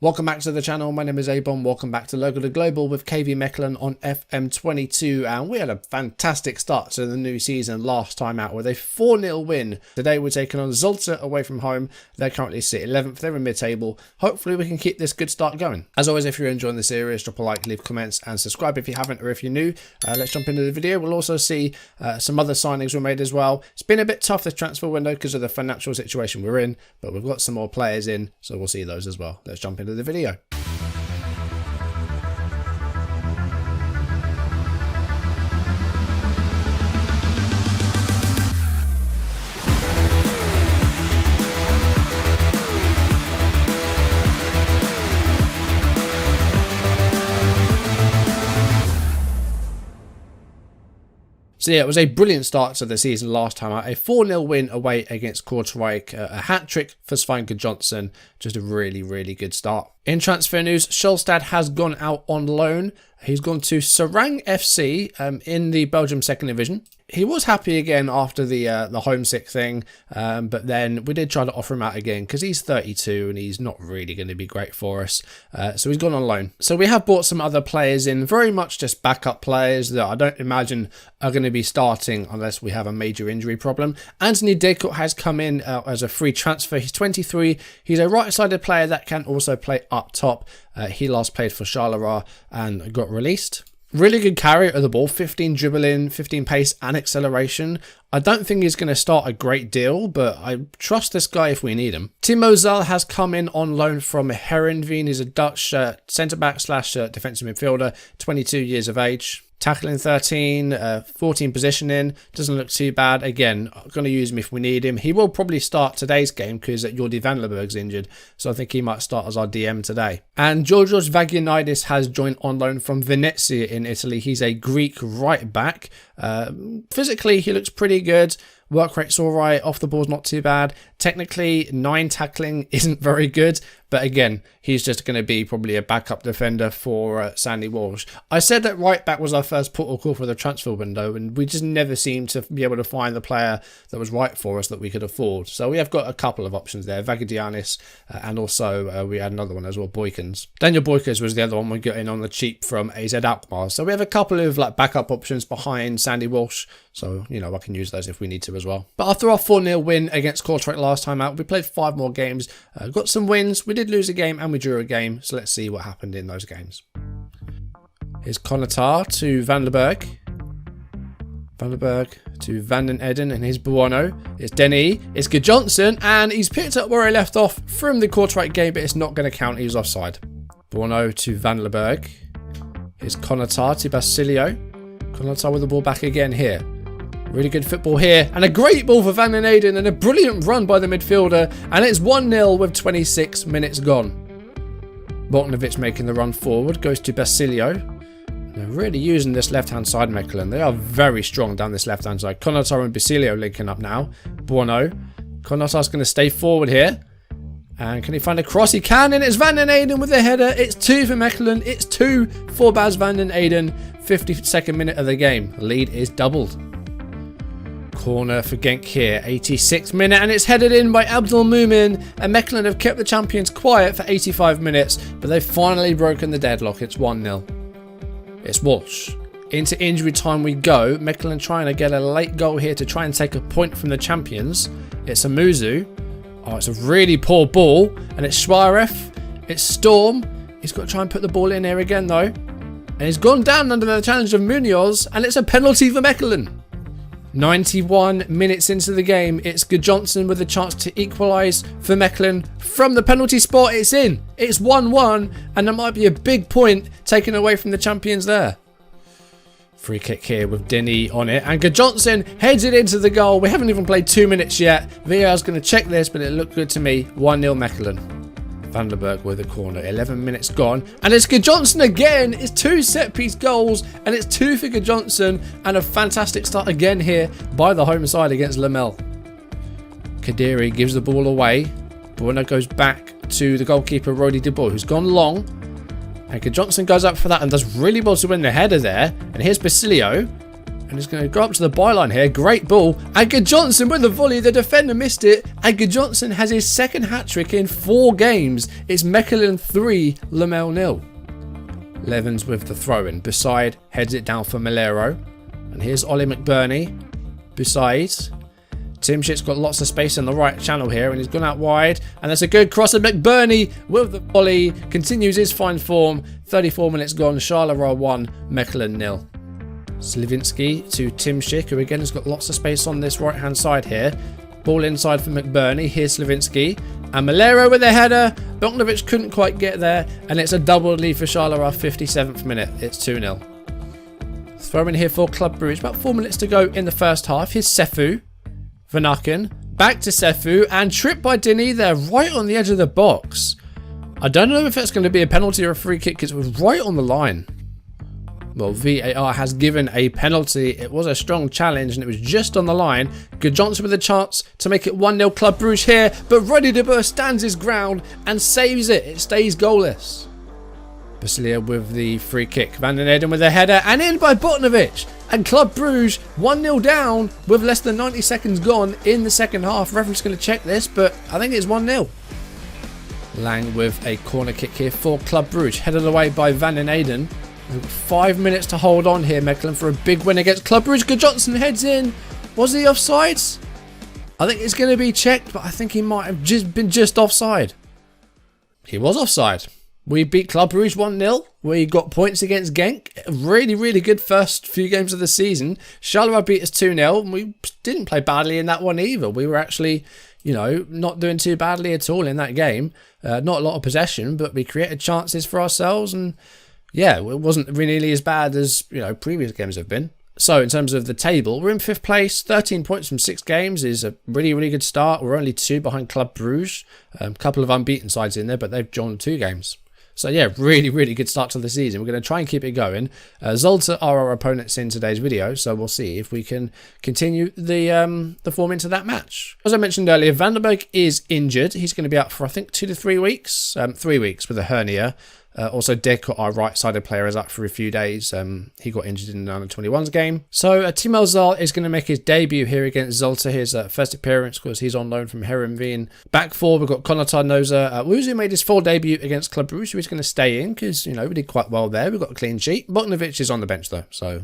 Welcome back to the channel. My name is Abon. Welcome back to Local to Global with KV MECHELEN on FM22, and we had a fantastic start to the new season last time out with a 4-0 win. Today we're taking on Zolta away from home. They currently sit 11th. They're in mid-table. Hopefully we can keep this good start going. As always, if you're enjoying the series, drop a like, leave comments and subscribe if you haven't or if you're new. Let's jump into the video. We'll also see some other signings were made as well. It's been a bit tough this transfer window because of the financial situation we're in, but we've got some more players in, so we'll see those as well. Let's jump into the video. So yeah, it was a brilliant start to the season last time out. A 4-0 win away against Kortrijk, a hat-trick for Guðjohnsen. Just a really, really good start. In transfer news, Scholstad has gone out on loan. He's gone to Sarang FC in the Belgium 2nd Division. He was happy again after the homesick thing, but then we did try to offer him out again because he's 32 and he's not really going to be great for us. So he's gone on loan. So we have bought some other players in, very much just backup players that I don't imagine are going to be starting unless we have a major injury problem. Anthony Dekut has come in as a free transfer. He's 23. He's a right-sided player that can also play up top. He last played for Charleroi and got released. Really good carry of the ball, 15 dribbling, 15 pace and acceleration. I don't think he's going to start a great deal, but I trust this guy if we need him. Timo Zal has come in on loan from Herenveen. He's a Dutch centre-back slash defensive midfielder, 22 years of age. Tackling 13, 14 positioning, doesn't look too bad. Again, I'm going to use him if we need him. He will probably start today's game because Jordi van der Berg's injured, so I think he might start as our DM today. And Georgios Vagianidis has joined on loan from Venezia in Italy. He's a Greek right back. Physically, he looks pretty good. Work rate's alright, off the ball's not too bad. Technically, 9 tackling isn't very good, but again, he's just going to be probably a backup defender for Sandy Walsh. I said that right back was our first port of call for the transfer window, and we just never seemed to be able to find the player that was right for us that we could afford. So we have got a couple of options there, Vagadianis, and also we had another one as well, Boykins. Daniel Boykins was the other one we got in on the cheap from AZ Alkmaar. So we have a couple of backup options behind Sandy Walsh, so you know I can use those if we need to as well. But after our 4-0 win against Kortrijk last time out, we played 5 more games, got some wins. We did lose a game and we drew a game, so let's see what happened in those games. Here's Konatar to Van der Berg. Van der Berg to Van den Eden, and here's Buono. It's Denny, it's Guðjohnsen, and he's picked up where he left off from the Kortrijk game, but it's not going to count, he's offside. Buono to Van der Berg. Here's Konatar to Basilio. Konatar with the ball back again here. Really good football here, and a great ball for Van den Eden, and a brilliant run by the midfielder, and it's 1-0 with 26 minutes gone. Bogdanovic making the run forward, goes to Basilio. They're really using this left-hand side, Mechelen. They are very strong down this left-hand side. Konatar and Basilio linking up now. Buono. Konatar's going to stay forward here. And can he find a cross? He can, and it's Van den Eden with the header. It's 2 for Mechelen. It's 2 for Bas Van den Eden. 52nd minute of the game. The lead is doubled. Corner for Genk here, 86th minute, and it's headed in by Abdul Mumin, and Mechelen have kept the champions quiet for 85 minutes, but they've finally broken the deadlock. It's 1-0. It's Walsh. Into injury time we go. Mechelen trying to get a late goal here to try and take a point from the champions. It's Amuzu. Oh, it's a really poor ball, and it's Schwaref. It's Storm. He's got to try and put the ball in here again though, and he's gone down under the challenge of Munoz, and it's a penalty for Mechelen. 91 minutes into the game, it's Guðjohnsen with a chance to equalise for Mechelen. From the penalty spot, it's in. It's 1-1, and there might be a big point taken away from the champions there. Free kick here with Denny on it, and Guðjohnsen heads it into the goal. We haven't even played 2 minutes yet. VAR's going to check this, but it looked good to me. 1-0 Mechelen. Van der Berg with a corner, 11 minutes gone, and it's Guðjohnsen again. It's 2 set-piece goals, and it's 2 for Guðjohnsen, and a fantastic start again here by the home side against Lamel. Kadiri gives the ball away. Buono goes back to the goalkeeper, Rodi de Boer, who's gone long, and Guðjohnsen goes up for that and does really well to win the header there. And here's Basilio. And he's going to go up to the byline here. Great ball. And Guðjohnsen with the volley. The defender missed it. And Guðjohnsen has his second hat-trick in 4 games. It's MECHELEN 3, Lamel 0. Levens with the throw-in. Beside heads it down for Malero. And here's Ollie McBurney. Beside. Timshit's got lots of space in the right channel here, and he's gone out wide. And that's a good cross. And McBurney with the volley continues his fine form. 34 minutes gone. Charleroi 1, MECHELEN 0. Slavinsky to Timshik, who again has got lots of space on this right hand side here. Ball inside for McBurney. Here's Slavinsky. And Malero with a header. Bogdanovic couldn't quite get there. And it's a double lead for Charleroi, 57th minute. It's 2-0. Throw in here for Club Brugge. About 4 minutes to go in the first half. Here's Sefu. Vanaken. Back to Sefu. And tripped by Dini there, right on the edge of the box. I don't know if it's going to be a penalty or a free kick because it was right on the line. Well, VAR has given a penalty. It was a strong challenge and it was just on the line. Guðjohnsen with a chance to make it 1-0 Club Brugge here. But Reddy de Boer stands his ground and saves it. It stays goalless. Basilia with the free kick. Van den Eyden with a header and in by Bogdanovic. And Club Brugge 1-0 down with less than 90 seconds gone in the second half. Referee's going to check this, but I think it's 1-0. Lang with a corner kick here for Club Brugge. Headed away by Van den Eyden. 5 minutes to hold on here, MECHELEN, for a big win against Club Brugge. Guðjohnsen heads in. Was he offside? I think it's going to be checked, but I think he might have been just offside. He was offside. We beat Club Brugge 1-0. We got points against Genk. Really, really good first few games of the season. Charleroi beat us 2-0, and we didn't play badly in that one either. We were actually, not doing too badly at all in that game. Not a lot of possession, but we created chances for ourselves, and yeah, it wasn't really as bad as, previous games have been. So in terms of the table, we're in 5th place. 13 points from 6 games is a really, really good start. We're only 2 behind Club Brugge. A couple of unbeaten sides in there, but they've drawn 2 games. So yeah, really, really good start to the season. We're going to try and keep it going. Zulte are our opponents in today's video, so we'll see if we can continue the form into that match. As I mentioned earlier, Vandenberg is injured. He's going to be out for, I think, 2 to 3 weeks. 3 weeks with a hernia. Also, Deco, our right-sided player, is out for a few days. He got injured in the Under-21s game. So, Timo Zal is going to make his debut here against Zulte. His first appearance, because he's on loan from Heerenveen. Back 4, we've got Konatar Noza. Wuzu made his full debut against Club Brugge, so he's going to stay in, because, we did quite well there. We've got a clean sheet. Bogdanovic is on the bench, though, so,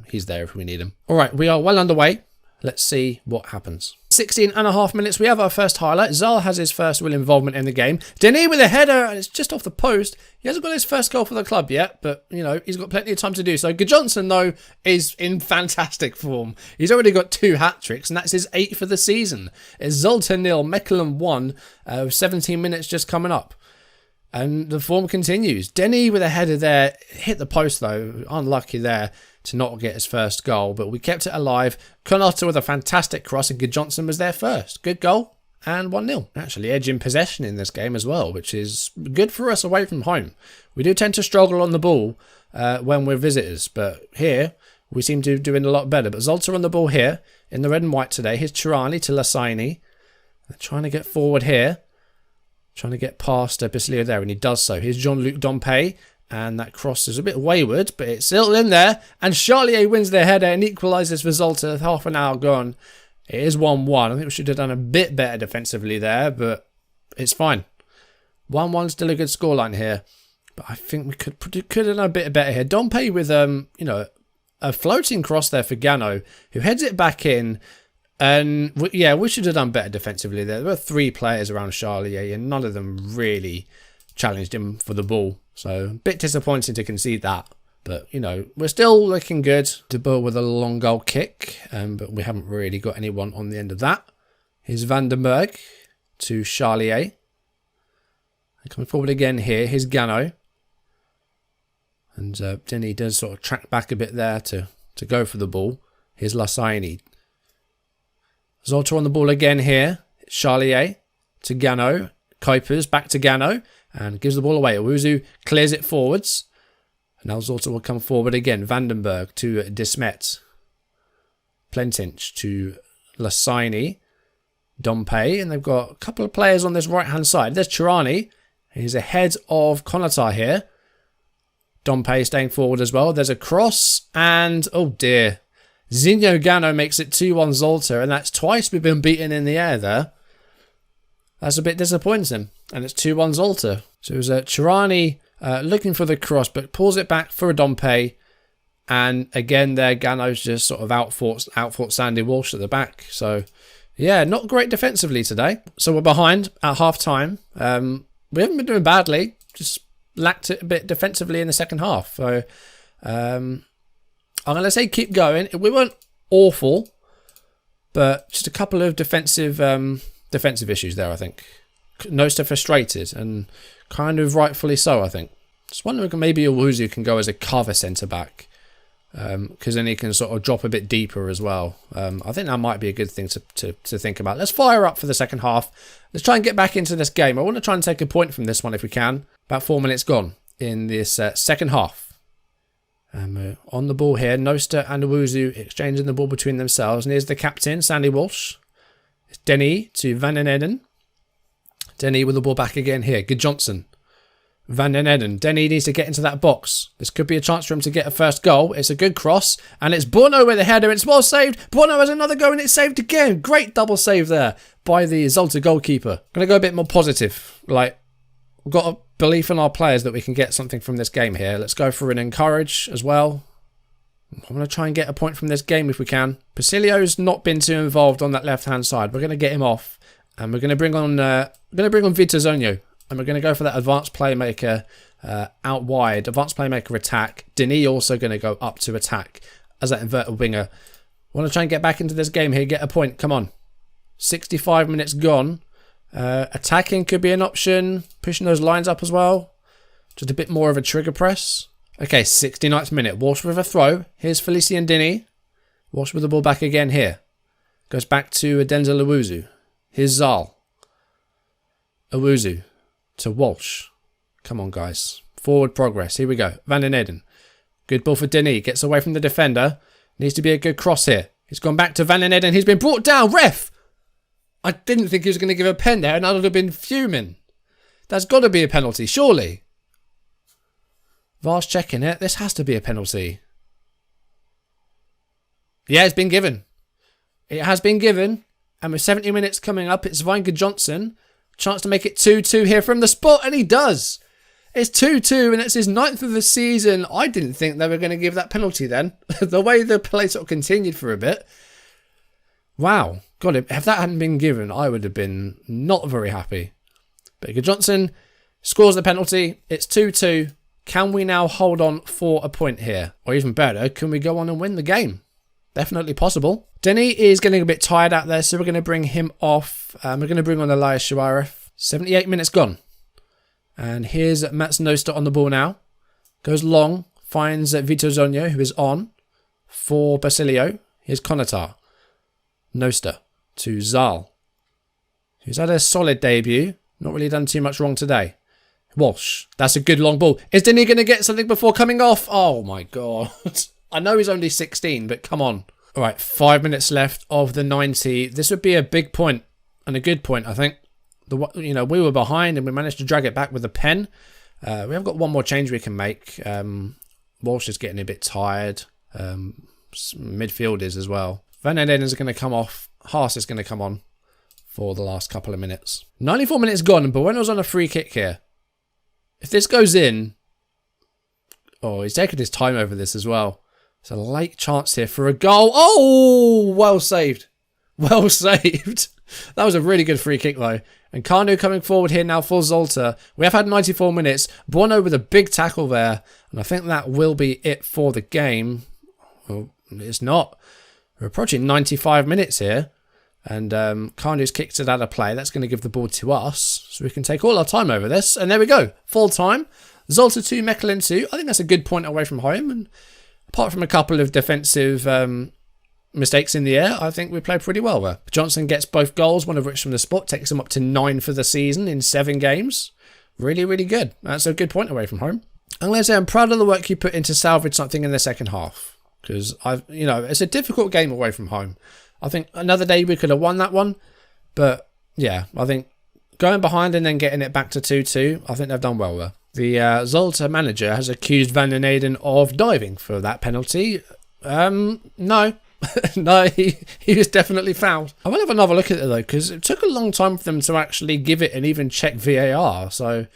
he's there if we need him. All right, we are well underway. Let's see what happens. 16.5 minutes, we have our first highlight. Zal has his first real involvement in the game. Denis with a header, and it's just off the post. He hasn't got his first goal for the club yet, but, he's got plenty of time to do so. Guðjohnsen, though, is in fantastic form. He's already got 2 hat-tricks, and that's his 8th for the season. It's Zulte 0, MECHELEN 1, 17 minutes just coming up. And the form continues. Denis with a header there. Hit the post, though. Unlucky there to not get his first goal, but we kept it alive. Konatar with a fantastic cross, and Guðjohnsen was there first. Good goal, and 1-0. Actually edging possession in this game as well, which is good for us away from home. We do tend to struggle on the ball when we're visitors, but here we seem to be doing a lot better. But Zulte on the ball here, in the red and white today. Here's Tirani to Lassaini. They're trying to get forward here. Trying to get past Basilia there, and he does so. Here's Jean-Luc Dompe. And that cross is a bit wayward, but it's still in there. And Charlier wins the header and equalises for Zulte with half an hour gone. It is 1-1. I think we should have done a bit better defensively there, but it's fine. 1-1 still a good scoreline here. But I think we could have done a bit better here. Dompe with, a floating cross there for Gano, who heads it back in. And, yeah, we should have done better defensively there. There were 3 players around Charlier, and none of them really challenged him for the ball. So, a bit disappointing to concede that. But, we're still looking good. De Boer with a long goal kick. But we haven't really got anyone on the end of that. Here's Vandenberg to Charlier. Coming forward again here. Here's Gano. And then he does sort of track back a bit there to go for the ball. Here's Lassaini. Zulte on the ball again here. Charlier to Gano. Kuipers back to Gano. And gives the ball away. Owusu clears it forwards. And now Zulte will come forward again. Vandenberg to Desmet. Plentich to Lassaini. Dompe. And they've got a couple of players on this right-hand side. There's Tirani. He's ahead of Konatar here. Dompe staying forward as well. There's a cross. And, oh dear. Zinho Gano makes it 2-1 Zolta, and that's twice we've been beaten in the air there. That's a bit disappointing, and it's 2-1 Zolta. So it was Chirani looking for the cross, but pulls it back for a Dompe, and again there Gano's just sort of outfought Sandy Walsh at the back. So yeah, not great defensively today. So we're behind at half time. We haven't been doing badly, just lacked it a bit defensively in the second half. So I'm going to say keep going. We weren't awful, but just a couple of defensive issues there, I think. Nosta frustrated, and kind of rightfully so, I think. Just wondering if maybe Owuzu can go as a cover centre-back, because then he can sort of drop a bit deeper as well. I think that might be a good thing to think about. Let's fire up for the second half. Let's try and get back into this game. I want to try and take a point from this one if we can. About 4 minutes gone in this second half. On the ball here, Nosta and Owuzu exchanging the ball between themselves. And here's the captain, Sandy Walsh. It's Denny to Van den Eden. Denny with the ball back again here. Guðjohnsen. Van den Eden. Denny needs to get into that box. This could be a chance for him to get a first goal. It's a good cross. And it's Bono with the header. It's well saved. Bono has another go and it's saved again. Great double save there by the Zolta goalkeeper. Going to go a bit more positive. Like, we've got a belief in our players that we can get something from this game here. Let's go for an encourage as well. I'm going to try and get a point from this game if we can. Basilio's not been too involved on that left-hand side. We're going to get him off. And we're going to bring on Vitor, and we're going to go for that advanced playmaker out wide. Advanced playmaker attack. Denis also going to go up to attack as that inverted winger. Want to try and get back into this game here. Get a point. Come on. 65 minutes gone. Attacking could be an option. Pushing those lines up as well. Just a bit more of a trigger press. Okay, 69th minute. Walsh with a throw. Here's Felicien Denis. Walsh with the ball back again here. Goes back to Denzel Owuzu. Here's Zal. Owuzu to Walsh. Come on, guys. Forward progress. Here we go. Van den Eden. Good ball for Denis. Gets away from the defender. Needs to be a good cross here. He's gone back to Van den Eden. He's been brought down. Ref! I didn't think he was going to give a pen there, and I would have been fuming. That's got to be a penalty, surely. VAR's checking it. This has to be a penalty. Yeah, it's been given. It has been given. And with 70 minutes coming up, it's Guðjohnsen. Chance to make it 2-2 here from the spot, and he does. It's 2-2, and it's his 9th of the season. I didn't think they were going to give that penalty then. The way the play sort of continued for a bit. Wow. God, if that hadn't been given, I would have been not very happy. But Guðjohnsen scores the penalty. It's 2-2. Can we now hold on for a point here? Or even better, can we go on and win the game? Definitely possible. Denny is getting a bit tired out there, so we're going to bring him off. We're going to bring on Elias Shawarif. 78 minutes gone. And here's Mats Nosta on the ball now. Goes long. Finds Vitor, who is on for Basilio. Here's Konatar. Nosta to Zal, who's had a solid debut. Not really done too much wrong today. Walsh. That's a good long ball. Is Denny going to get something before coming off? Oh my god. I know he's only 16, but come on. All right, 5 minutes left of the 90. This would be a big point and a good point, I think. We were behind and we managed to drag it back with a pen. We have got one more change we can make. Walsh is getting a bit tired. Midfielders as well. Van den Eden is going to come off. Haas is going to come on for the last couple of minutes. 94 minutes gone, and Bueno's on a free kick here. If this goes in... Oh, he's taking his time over this as well. It's a late chance here for a goal. Oh, well saved. Well saved. That was a really good free kick though. And Kanu coming forward here now for Zolta. We have had 94 minutes. Buono with a big tackle there. And I think that will be it for the game. Well, it's not. We're approaching 95 minutes here. And Kanu's kicked it out of play. That's going to give the ball to us. So we can take all our time over this. And there we go. Full time. Zolta 2, MECHELEN 2. I think that's a good point away from home. And apart from a couple of defensive mistakes in the air, I think we played pretty well there. Johnson gets both goals, one of which from the spot, takes him up to 9 for the season in 7 games. Really, really good. That's a good point away from home. I'm going to say I'm proud of the work you put in to salvage something in the second half. Because, it's a difficult game away from home. I think another day we could have won that one. But, yeah, I think going behind and then getting it back to 2-2, I think they've done well there. The Zolta manager has accused Van den Eden of diving for that penalty. No, No, he was definitely fouled. I will have another look at it though, because it took a long time for them to actually give it and even check VAR. So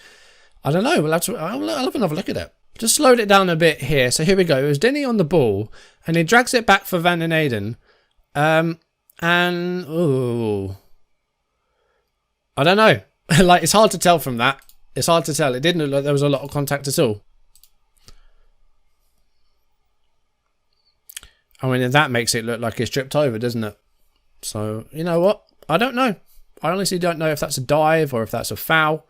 I don't know. I'll have another look at it. Just slowed it down a bit here. So here we go. It was Denny on the ball, and he drags it back for Van den Eyden. And ooh, I don't know. Like, it's hard to tell from that. It's hard to tell. It didn't look like there was a lot of contact at all. I mean, that makes it look like it's tripped over, doesn't it? So, you know what? I don't know. I honestly don't know if that's a dive or if that's a foul.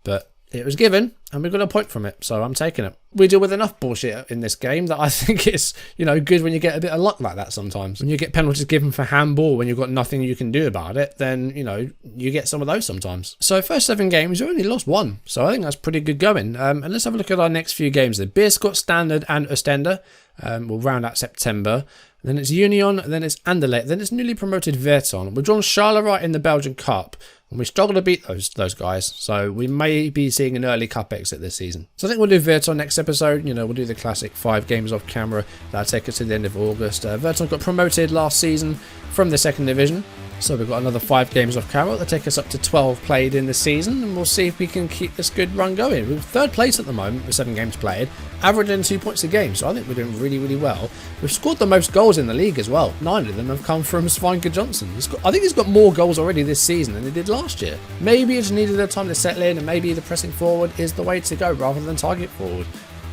But it was given, and we got a point from it. So I'm taking it. We deal with enough bullshit in this game that I think it's, you know, good when you get a bit of luck like that sometimes. When you get penalties given for handball when you've got nothing you can do about it, then, you know, you get some of those sometimes. So first 7 games, we only lost 1. So I think that's pretty good going. And let's have a look at our next few games. The Beerschot, Standard and Oostende. We'll round out September. Then it's Union, then it's Anderlecht, then it's newly promoted Verton. We've drawn Charleroi in the Belgian Cup, and we struggle to beat those guys, so we may be seeing an early cup exit this season. So I think we'll do Verton next episode. You know, we'll do the classic 5 games off camera. That'll take us to the end of August. Verton got promoted last season from the 2nd division, so we've got another 5 games off camera. That'll take us up to 12 played in the season, and we'll see if we can keep this good run going. We're 3rd place at the moment with 7 games played, averaging 2 points a game, so I think we're doing really, really well. We've scored the most goals in the league as well. 9 of them have come from Svein Guðjohnsen. I think he's got more goals already this season than he did last year. Maybe he just needed a time to settle in, and maybe the pressing forward is the way to go rather than target forward.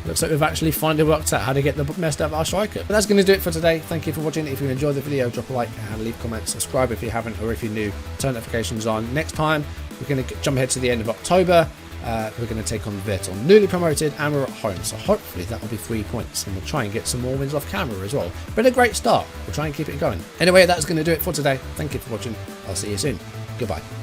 Looks like we've actually finally worked out how to get the best out of our striker. But that's going to do it for today. Thank you for watching. If you enjoyed the video, drop a like and leave comments. Subscribe if you haven't, or if you're new, turn notifications on. Next time, we're going to jump ahead to the end of October. We're going to take on Verton, newly promoted, and we're at home. So hopefully that will be 3 points, and we'll try and get some more wins off camera as well. But a great start. We'll try and keep it going. Anyway, that's going to do it for today. Thank you for watching. I'll see you soon. Goodbye.